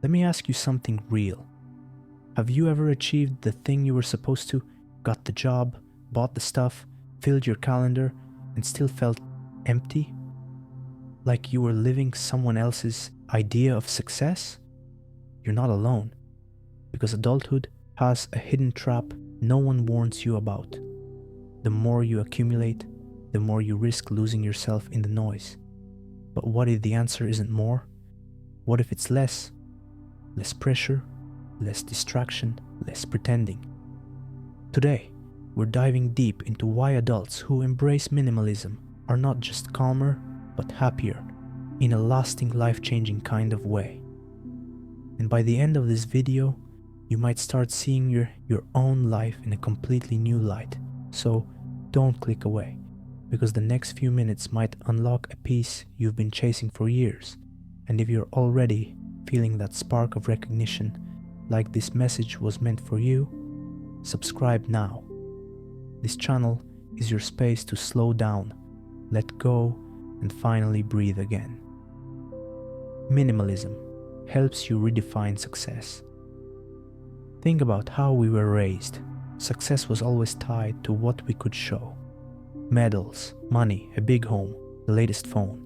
Let me ask you something real. Have you ever achieved the thing you were supposed to, got the job, bought the stuff, filled your calendar, and still felt empty? Like you were living someone else's idea of success? You're not alone, because adulthood has a hidden trap no one warns you about. The more you accumulate, the more you risk losing yourself in the noise. But what if the answer isn't more? What if it's less? Less pressure, less distraction, less pretending. Today, we're diving deep into why adults who embrace minimalism are not just calmer, but happier, in a lasting, life-changing kind of way. And by the end of this video, you might start seeing your own life in a completely new light. So don't click away, because the next few minutes might unlock a piece you've been chasing for years. And if you're already feeling that spark of recognition, like this message was meant for you, subscribe now. This channel is your space to slow down, let go, and finally breathe again. Minimalism helps you redefine success. Think about how we were raised. Success was always tied to what we could show. Medals, money, a big home, the latest phone.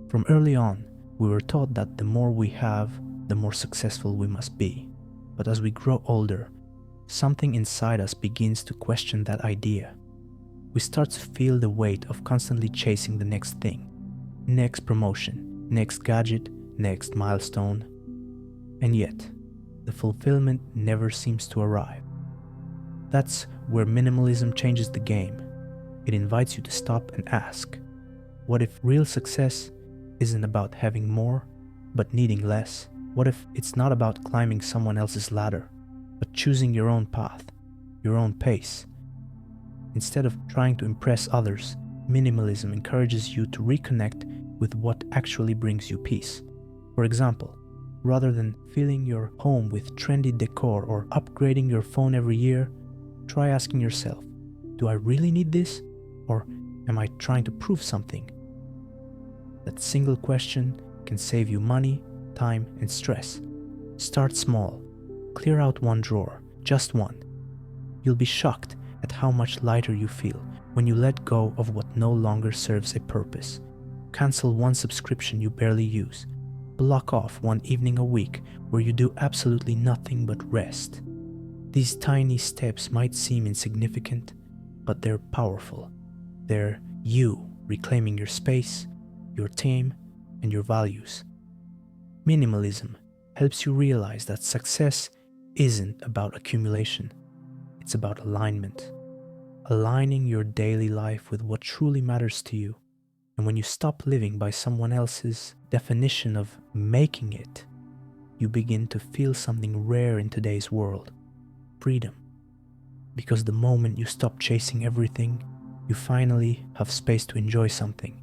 From early on, we were taught that the more we have, the more successful we must be. But as we grow older, something inside us begins to question that idea. We start to feel the weight of constantly chasing the next thing, next promotion, next gadget, next milestone. And yet, the fulfillment never seems to arrive. That's where minimalism changes the game. It invites you to stop and ask, what if real success isn't about having more, but needing less? What if it's not about climbing someone else's ladder, but choosing your own path, your own pace? Instead of trying to impress others, minimalism encourages you to reconnect with what actually brings you peace. For example, rather than filling your home with trendy decor or upgrading your phone every year, try asking yourself, do I really need this? Or am I trying to prove something? That single question can save you money, time, and stress. Start small. Clear out one drawer, just one. You'll be shocked at how much lighter you feel when you let go of what no longer serves a purpose. Cancel one subscription you barely use. Block off one evening a week where you do absolutely nothing but rest. These tiny steps might seem insignificant, but they're powerful. They're you reclaiming your space, your time, and your values. Minimalism helps you realize that success isn't about accumulation. It's about alignment. Aligning your daily life with what truly matters to you. And when you stop living by someone else's definition of making it, you begin to feel something rare in today's world: freedom. Because the moment you stop chasing everything, you finally have space to enjoy something.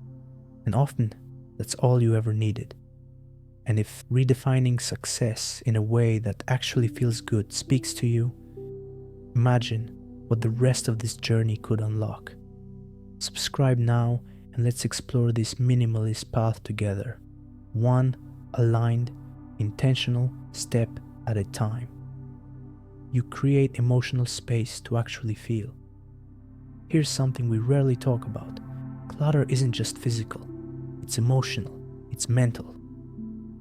And often, that's all you ever needed. And if redefining success in a way that actually feels good speaks to you, imagine what the rest of this journey could unlock. Subscribe now and let's explore this minimalist path together, one aligned, intentional step at a time. You create emotional space to actually feel. Here's something we rarely talk about. Clutter isn't just physical, it's emotional, it's mental.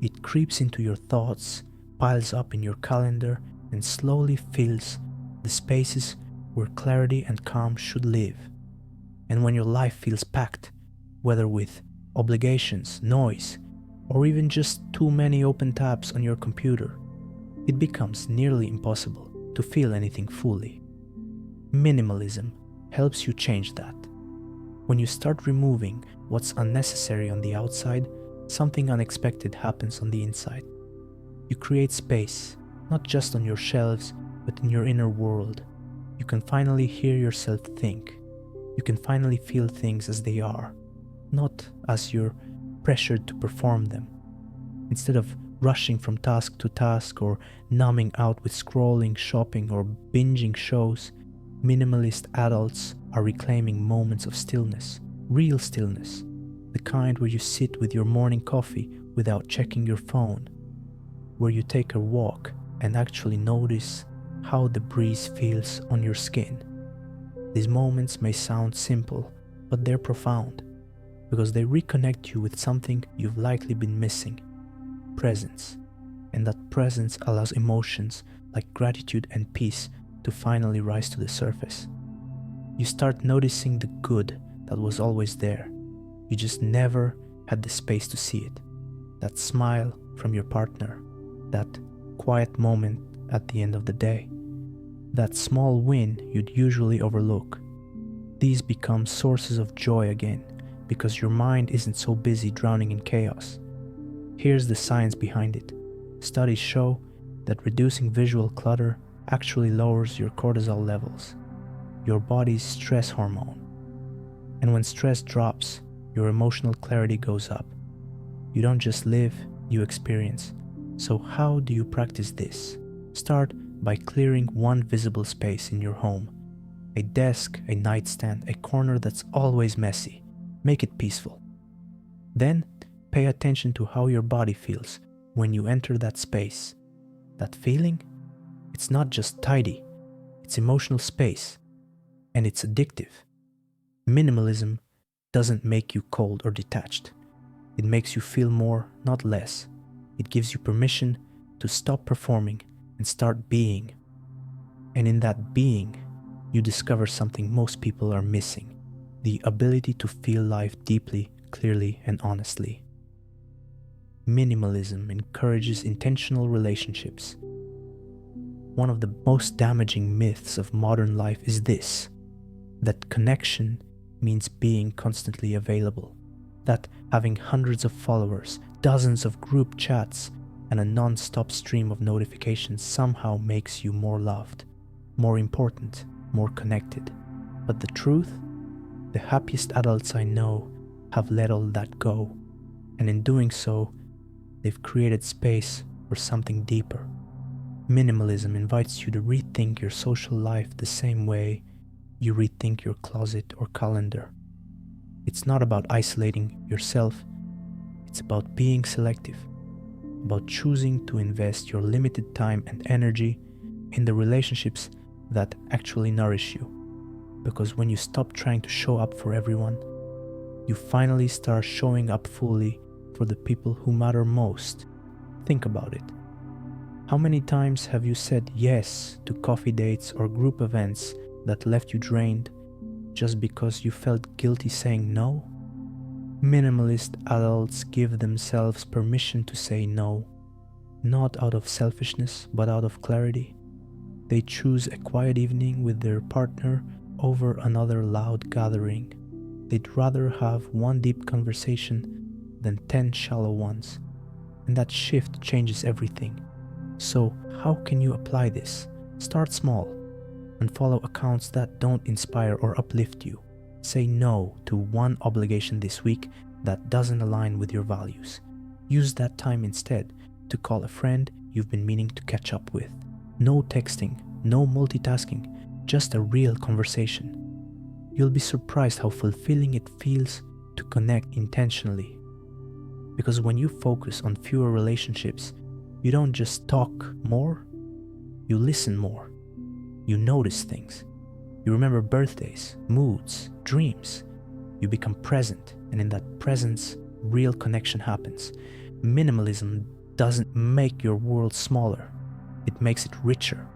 It creeps into your thoughts, piles up in your calendar, and slowly fills the spaces where clarity and calm should live. And when your life feels packed, whether with obligations, noise, or even just too many open tabs on your computer, it becomes nearly impossible to feel anything fully. Minimalism helps you change that. When you start removing what's unnecessary on the outside, something unexpected happens on the inside. You create space, not just on your shelves, but in your inner world. You can finally hear yourself think. You can finally feel things as they are, not as you're pressured to perform them. Instead of rushing from task to task or numbing out with scrolling, shopping, or binging shows, minimalist adults are reclaiming moments of stillness, real stillness, the kind where you sit with your morning coffee without checking your phone. where you take a walk and actually notice how the breeze feels on your skin. These moments may sound simple, but they're profound because they reconnect you with something you've likely been missing: presence. And that presence allows emotions like gratitude and peace to finally rise to the surface. You start noticing the good that was always there. You just never had the space to see it. That smile from your partner, that quiet moment at the end of the day, that small win you'd usually overlook. These become sources of joy again because your mind isn't so busy drowning in chaos. Here's the science behind it. Studies show that reducing visual clutter actually lowers your cortisol levels, your body's stress hormone. And when stress drops, your emotional clarity goes up. You don't just live, you experience. So how do you practice this? Start by clearing one visible space in your home. A desk, a nightstand, a corner that's always messy. Make it peaceful. Then, pay attention to how your body feels when you enter that space. That feeling? It's not just tidy, it's emotional space, and it's addictive. Minimalism doesn't make you cold or detached. It makes you feel more, not less. It gives you permission to stop performing and start being. And in that being, you discover something most people are missing: the ability to feel life deeply, clearly, and honestly. Minimalism encourages intentional relationships. One of the most damaging myths of modern life is this: that connection means being constantly available, that having hundreds of followers, dozens of group chats, and a non-stop stream of notifications somehow makes you more loved, more important, more connected. But the truth? The happiest adults I know have let all that go, and in doing so, they've created space for something deeper. Minimalism invites you to rethink your social life the same way you rethink your closet or calendar. It's not about isolating yourself, it's about being selective, about choosing to invest your limited time and energy in the relationships that actually nourish you. Because when you stop trying to show up for everyone, you finally start showing up fully for the people who matter most. Think about it. How many times have you said yes to coffee dates or group events that left you drained just because you felt guilty saying no? Minimalist adults give themselves permission to say no, not out of selfishness, but out of clarity. They choose a quiet evening with their partner over another loud gathering. They'd rather have one deep conversation than 10 shallow ones. And that shift changes everything. So, how can you apply this? Start small. Unfollow accounts that don't inspire or uplift you. Say no to one obligation this week that doesn't align with your values. Use that time instead to call a friend you've been meaning to catch up with. No texting, no multitasking, just a real conversation. You'll be surprised how fulfilling it feels to connect intentionally. Because when you focus on fewer relationships, you don't just talk more, you listen more. You notice things. You remember birthdays, moods, dreams. You become present, and in that presence, real connection happens. Minimalism doesn't make your world smaller. It makes it richer.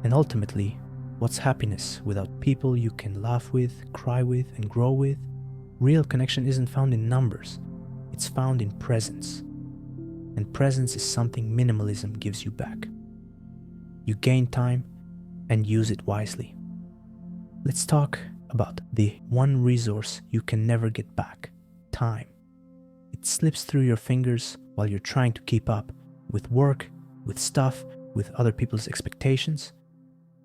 And ultimately, what's happiness without people you can laugh with, cry with, and grow with? Real connection isn't found in numbers. It's found in presence. And presence is something minimalism gives you back. You gain time and use it wisely. Let's talk about the one resource you can never get back: time. It slips through your fingers while you're trying to keep up with work, with stuff, with other people's expectations.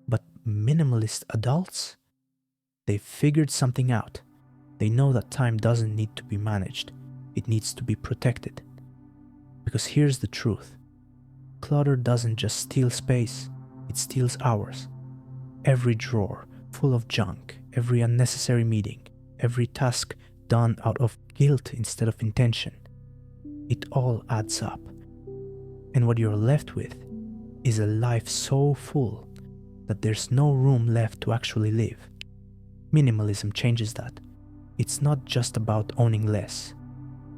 But minimalist adults, they've figured something out. They know that time doesn't need to be managed. It needs to be protected. Because here's the truth. Clutter doesn't just steal space, it steals hours. Every drawer full of junk, every unnecessary meeting, every task done out of guilt instead of intention. It all adds up. And what you're left with is a life so full that there's no room left to actually live. Minimalism changes that. It's not just about owning less.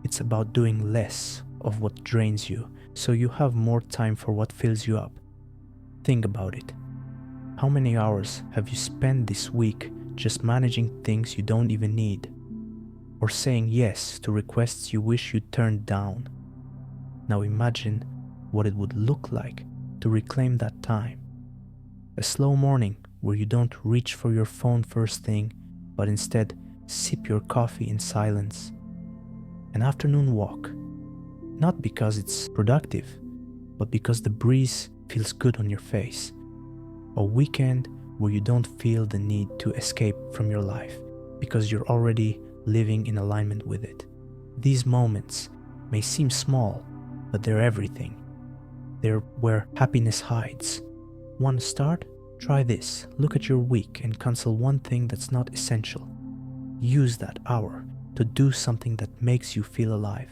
It's about doing less of what drains you, so you have more time for what fills you up. Think about it. How many hours have you spent this week just managing things you don't even need? Or saying yes to requests you wish you'd turned down? Now imagine what it would look like to reclaim that time. A slow morning where you don't reach for your phone first thing, but instead sip your coffee in silence. An afternoon walk, not because it's productive, but because the breeze feels good on your face. A weekend where you don't feel the need to escape from your life because you're already living in alignment with it. These moments may seem small, but they're everything. They're where happiness hides. Want to start? Try this. Look at your week and cancel one thing that's not essential. Use that hour to do something that makes you feel alive.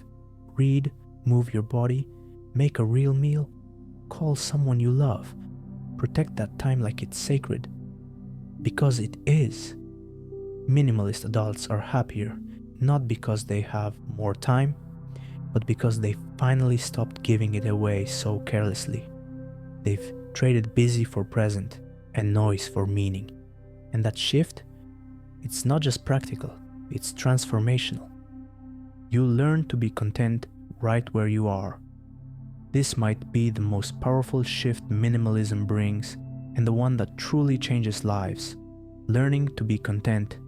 Read, move your body, make a real meal, call someone you love. Protect that time like it's sacred. Because it is. Minimalist adults are happier, not because they have more time, but because they finally stopped giving it away so carelessly. They've traded busy for present and noise for meaning. And that shift, it's not just practical, it's transformational. You learn to be content right where you are. This might be the most powerful shift minimalism brings, and the one that truly changes lives. Learning to be content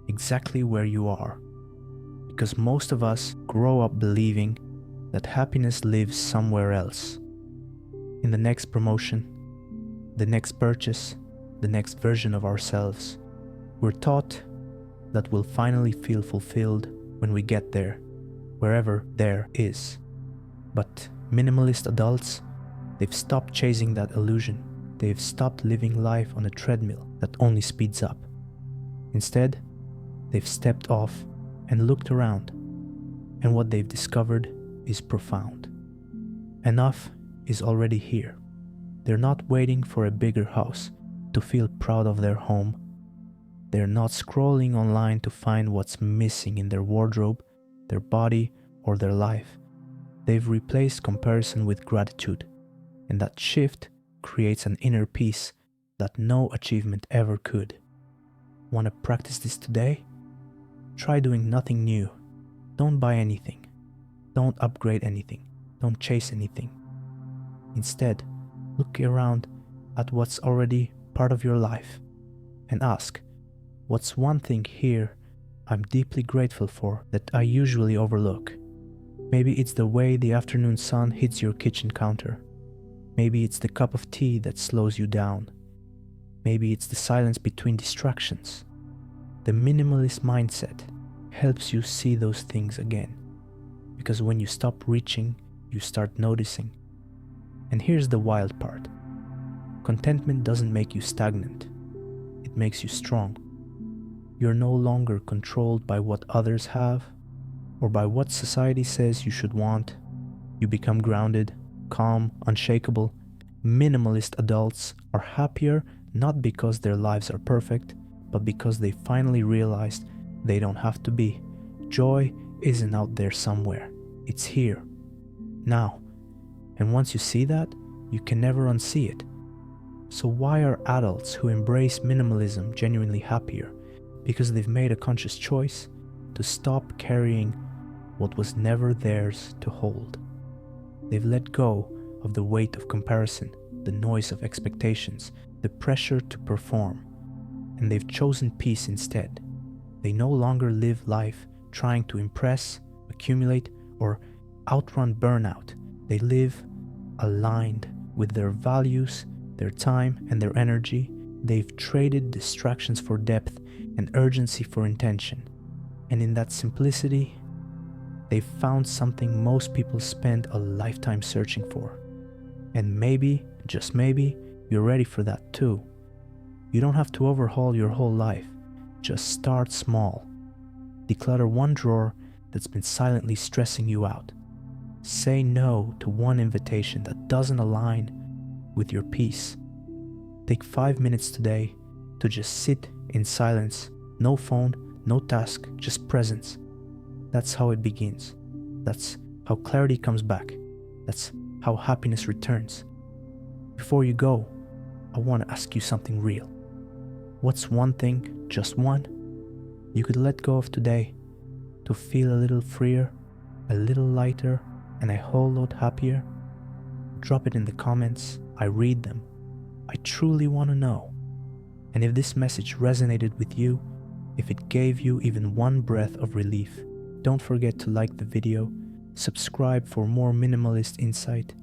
exactly where you are. Because most of us grow up believing that happiness lives somewhere else. In the next promotion, the next purchase, the next version of ourselves. We're taught that we'll finally feel fulfilled when we get there, wherever there is. But minimalist adults, they've stopped chasing that illusion. They've stopped living life on a treadmill that only speeds up. Instead, they've stepped off and looked around, and what they've discovered is profound. Enough is already here. They're not waiting for a bigger house to feel proud of their home. They're not scrolling online to find what's missing in their wardrobe, their body, or their life. They've replaced comparison with gratitude, and that shift creates an inner peace that no achievement ever could. Want to practice this today? Try doing nothing new. Don't buy anything. Don't upgrade anything. Don't chase anything. Instead, look around at what's already part of your life and ask, what's one thing here I'm deeply grateful for that I usually overlook? Maybe it's the way the afternoon sun hits your kitchen counter. Maybe it's the cup of tea that slows you down. Maybe it's the silence between distractions. The minimalist mindset helps you see those things again. Because when you stop reaching, you start noticing. And here's the wild part. Contentment doesn't make you stagnant. It makes you strong. You're no longer controlled by what others have or by what society says you should want. You become grounded, calm, unshakable. Minimalist adults are happier not because their lives are perfect, but because they finally realized they don't have to be. Joy isn't out there somewhere. It's here, now. And once you see that, you can never unsee it. So why are adults who embrace minimalism genuinely happier? Because they've made a conscious choice to stop carrying what was never theirs to hold. They've let go of the weight of comparison, the noise of expectations, the pressure to perform, and they've chosen peace instead. They no longer live life trying to impress, accumulate, or outrun burnout. They live aligned with their values, their time, and their energy. They've traded distractions for depth and urgency for intention. And in that simplicity, they've found something most people spend a lifetime searching for. And maybe, just maybe, you're ready for that too. You don't have to overhaul your whole life. Just start small. Declutter one drawer that's been silently stressing you out. Say no to one invitation that doesn't align with your peace. Take 5 minutes today to just sit in silence. No phone, no task, just presence. That's how it begins. That's how clarity comes back. That's how happiness returns. Before you go, I want to ask you something real. What's one thing, just one, you could let go of today to feel a little freer, a little lighter, and a whole lot happier? Drop it in the comments. I read them. I truly want to know. And if this message resonated with you, if it gave you even one breath of relief, don't forget to like the video, subscribe for more minimalist insight,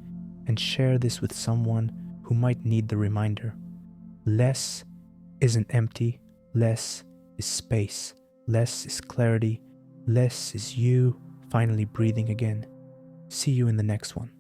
and share this with someone who might need the reminder. Less isn't empty, less is space, less is clarity, less is you finally breathing again. See you in the next one.